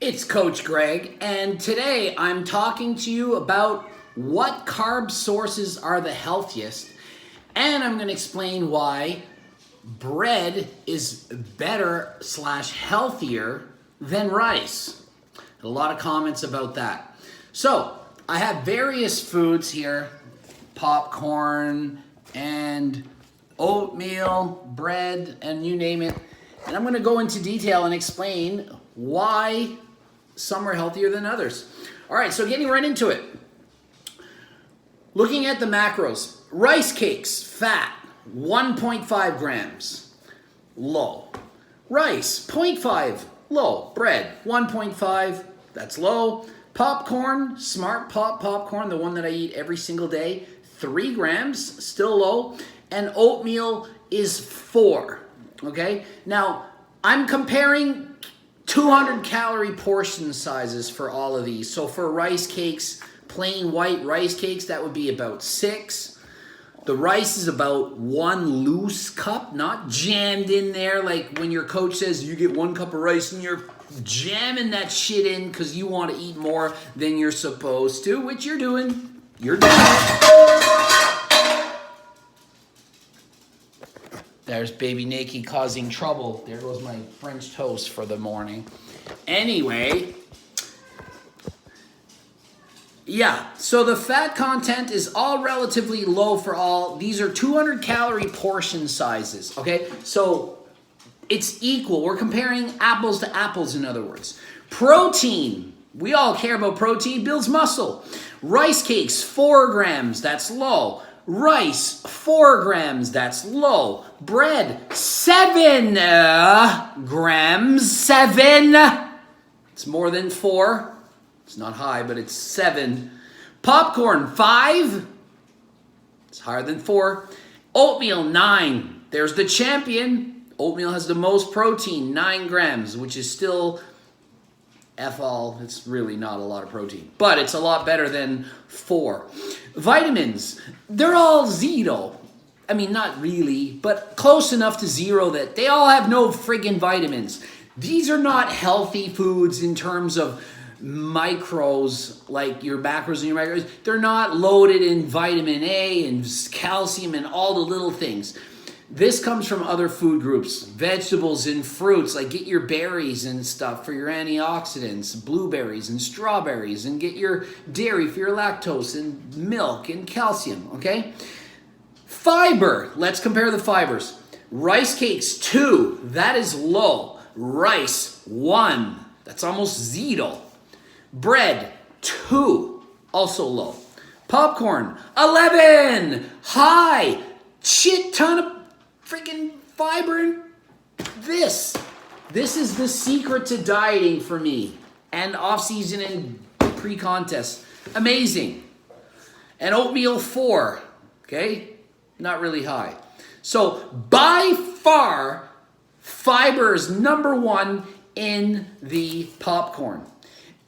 It's Coach Greg, and today I'm talking to you about what carb sources are the healthiest, and I'm going to explain why bread is better / healthier than rice. A lot of comments about that. So I have various foods here, popcorn and oatmeal, bread, and you name it. And I'm going to go into detail and explain why some are healthier than others. All right, so getting right into it. Looking at the macros, rice cakes, fat, 1.5 grams, low. Rice, 0.5, low. Bread, 1.5, that's low. Popcorn, Smart Pop popcorn, the one that I eat every single day, 3 grams, still low. And oatmeal is 4, okay? Now, I'm comparing 200 calorie portion sizes for all of these. So for rice cakes, plain white rice cakes, that would be about 6. The rice is about 1 loose cup, not jammed in there like when your coach says you get 1 cup of rice and you're jamming that shit in because you want to eat more than you're supposed to, which you're doing. You're doing it. There's baby Nikki causing trouble. There goes my French toast for the morning. Anyway, yeah, so the fat content is all relatively low for all. These are 200 calorie portion sizes, okay? So it's equal. We're comparing apples to apples, in other words. Protein, we all care about protein, builds muscle. Rice cakes, 4 grams, that's low. Rice, 4 grams, that's low. Bread, 7 grams, 7. It's more than 4. It's not high, but it's 7. Popcorn, 5. It's higher than 4. Oatmeal, 9. There's the champion. Oatmeal has the most protein, 9 grams, which is still all. It's really not a lot of protein, but it's a lot better than 4. Vitamins, they're all 0. I mean, not really, but close enough to 0 that they all have no friggin' vitamins. These are not healthy foods in terms of micros, like your macros and your micros. They're not loaded in vitamin A and calcium and all the little things. This comes from other food groups, vegetables and fruits, like get your berries and stuff for your antioxidants, blueberries and strawberries, and get your dairy for your lactose and milk and calcium, okay? Fiber, let's compare the fibers. Rice cakes, 2, that is low. Rice, 1, that's almost 0. Bread, 2, also low. Popcorn, 11, high, shit ton of freaking fiber in this. This is the secret to dieting for me. And off-season and pre-contest. Amazing. And oatmeal, 4. Okay? Not really high. So by far, fiber is number 1 in the popcorn.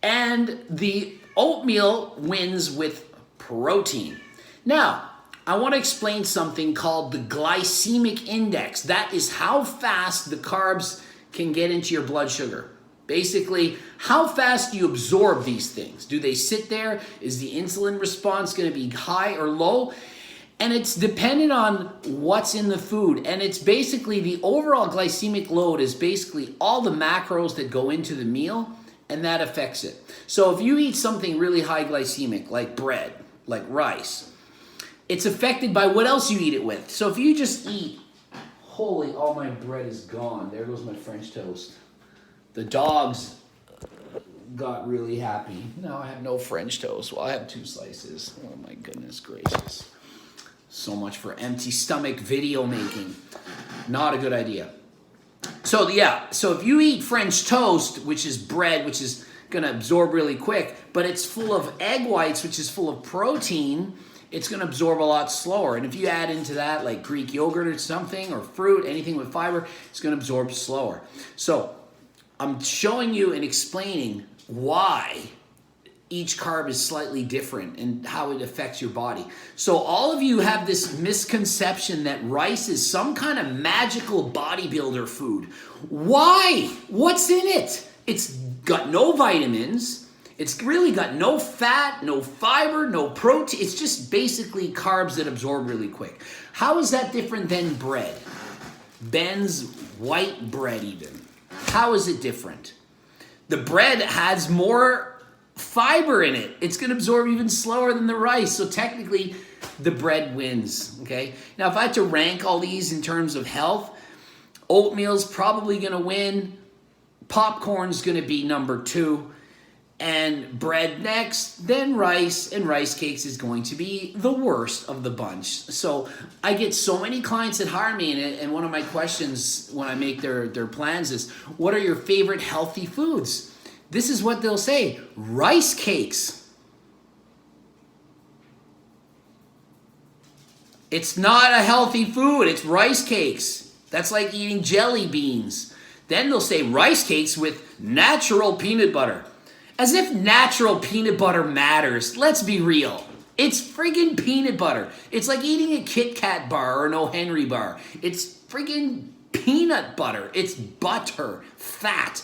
And the oatmeal wins with protein. Now, I want to explain something called the glycemic index. That is how fast the carbs can get into your blood sugar. Basically, how fast do you absorb these things? Do they sit there? Is the insulin response going to be high or low? And it's dependent on what's in the food. And it's basically the overall glycemic load is basically all the macros that go into the meal, and that affects it. So if you eat something really high glycemic, like bread, like rice, it's affected by what else you eat it with. So if you just eat, holy, all my bread is gone. There goes my French toast. The dogs got really happy. Now I have no French toast. Well, I have 2 slices. Oh my goodness gracious. So much for empty stomach video making. Not a good idea. So yeah, so if you eat French toast, which is bread, which is going to absorb really quick, but it's full of egg whites, which is full of protein, it's going to absorb a lot slower. And if you add into that like Greek yogurt or something, or fruit, anything with fiber, it's going to absorb slower. So I'm showing you and explaining why each carb is slightly different and how it affects your body. So all of you have this misconception that rice is some kind of magical bodybuilder food. Why? What's in it? It's got no vitamins. It's really got no fat, no fiber, no protein. It's just basically carbs that absorb really quick. How is that different than bread? Ben's white bread even. How is it different? The bread has more fiber in it. It's going to absorb even slower than the rice. So technically, the bread wins, okay? Now, if I had to rank all these in terms of health, oatmeal's probably going to win. Popcorn's going to be number 2. And bread next, then rice, and rice cakes is going to be the worst of the bunch. So I get so many clients that hire me, and one of my questions when I make their plans is, what are your favorite healthy foods? This is what they'll say: rice cakes. It's not a healthy food, it's rice cakes. That's like eating jelly beans. Then they'll say rice cakes with natural peanut butter. As if natural peanut butter matters. Let's be real. It's friggin' peanut butter. It's like eating a Kit Kat bar or an O. Henry bar. It's friggin' peanut butter. It's butter. Fat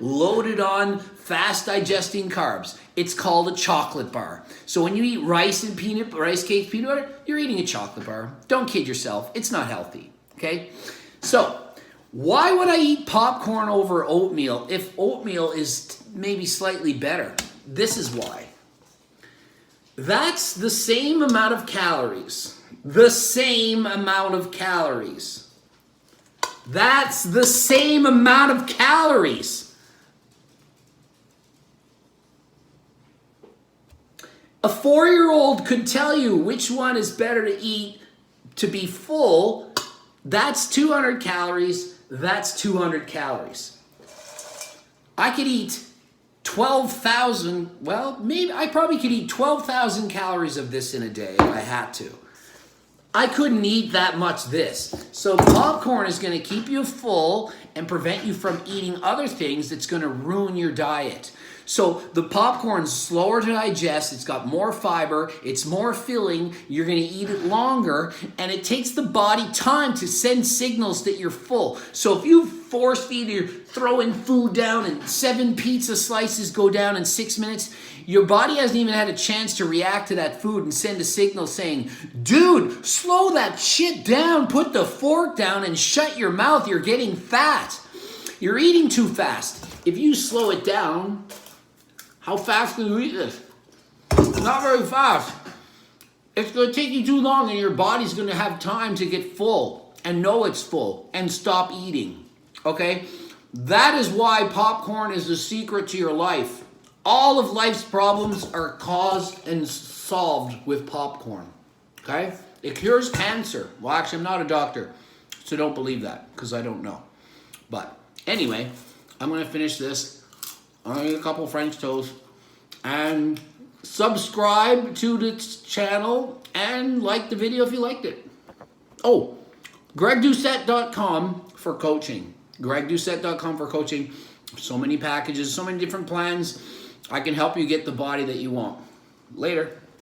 loaded on fast digesting carbs. It's called a chocolate bar. So when you eat rice cake, peanut butter, you're eating a chocolate bar. Don't kid yourself. It's not healthy. Okay? So why would I eat popcorn over oatmeal if oatmeal is maybe slightly better? This is why. That's the same amount of calories. The same amount of calories. That's the same amount of calories. A 4-year-old could tell you which one is better to eat to be full. That's 200 calories. That's 200 calories. I could eat 12,000, well, maybe I probably could eat 12,000 calories of this in a day if I had to. I couldn't eat that much this. So popcorn is going to keep you full and prevent you from eating other things that's going to ruin your diet. So the popcorn's slower to digest, it's got more fiber, it's more filling, you're going to eat it longer, and it takes the body time to send signals that you're full. So if you force feed, you're throwing food down and 7 pizza slices go down in 6 minutes, your body hasn't even had a chance to react to that food and send a signal saying, dude, slow that shit down, put the fork down and shut your mouth, you're getting fat. You're eating too fast. If you slow it down, how fast can you eat this? Not very fast. It's going to take you too long and your body's going to have time to get full and know it's full and stop eating. Okay? That is why popcorn is the secret to your life. All of life's problems are caused and solved with popcorn. Okay? It cures cancer. Well, actually, I'm not a doctor, so don't believe that because I don't know. But anyway, I'm going to finish this. I'm going to eat a couple French toast and subscribe to the channel and like the video if you liked it. Oh, GregDoucette.com for coaching. GregDoucette.com for coaching. So many packages, so many different plans. I can help you get the body that you want. Later.